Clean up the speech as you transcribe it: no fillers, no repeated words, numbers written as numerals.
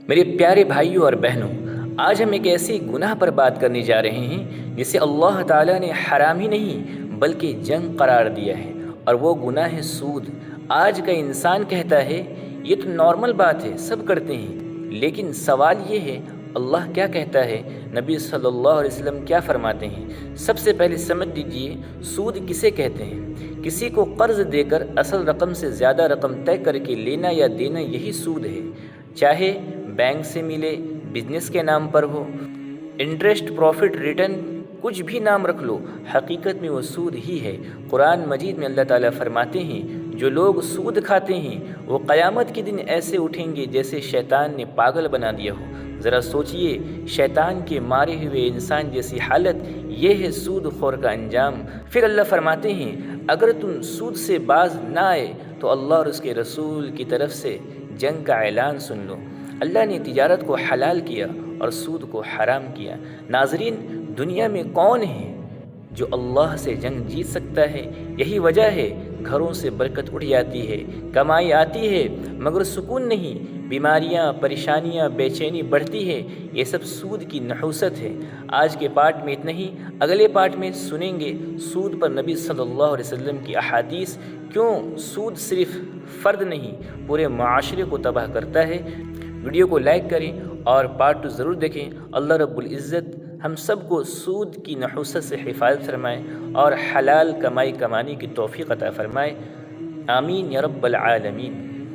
میرے پیارے بھائیوں اور بہنوں، آج ہم ایک ایسی گناہ پر بات کرنے جا رہے ہیں جسے اللہ تعالیٰ نے حرام ہی نہیں بلکہ جنگ قرار دیا ہے، اور وہ گناہ ہے سود۔ آج کا انسان کہتا ہے یہ تو نارمل بات ہے، سب کرتے ہیں، لیکن سوال یہ ہے اللہ کیا کہتا ہے، نبی صلی اللہ علیہ وسلم کیا فرماتے ہیں؟ سب سے پہلے سمجھ لیجئے سود کسے کہتے ہیں۔ کسی کو قرض دے کر اصل رقم سے زیادہ رقم طے کر کے لینا یا دینا، یہی سود ہے، چاہے بینک سے ملے، بزنس کے نام پر ہو، انٹرسٹ، پروفٹ، ریٹرن، کچھ بھی نام رکھ لو، حقیقت میں وہ سود ہی ہے۔ قرآن مجید میں اللہ تعالیٰ فرماتے ہیں جو لوگ سود کھاتے ہیں وہ قیامت کے دن ایسے اٹھیں گے جیسے شیطان نے پاگل بنا دیا ہو۔ ذرا سوچئے، شیطان کے مارے ہوئے انسان جیسی حالت، یہ ہے سود خور کا انجام۔ پھر اللہ فرماتے ہیں اگر تم سود سے باز نہ آئے تو اللہ اور اس کے رسول کی طرف سے جنگ کا اعلان سن لو۔ اللہ نے تجارت کو حلال کیا اور سود کو حرام کیا۔ ناظرین، دنیا میں کون ہے جو اللہ سے جنگ جیت سکتا ہے؟ یہی وجہ ہے گھروں سے برکت اٹھ جاتی ہے، کمائی آتی ہے مگر سکون نہیں، بیماریاں، پریشانیاں، بے چینی بڑھتی ہے۔ یہ سب سود کی نحوست ہے۔ آج کے پارٹ میں اتنا ہی، اگلے پارٹ میں سنیں گے سود پر نبی صلی اللہ علیہ وسلم کی احادیث، کیوں سود صرف فرد نہیں پورے معاشرے کو تباہ کرتا ہے۔ ویڈیو کو لائک کریں اور پارٹ 2 ضرور دیکھیں۔ اللہ رب العزت ہم سب کو سود کی نحوست سے حفاظت فرمائے اور حلال کمائی کمانے کی توفیق عطا فرمائے۔ آمین یا رب العالمین۔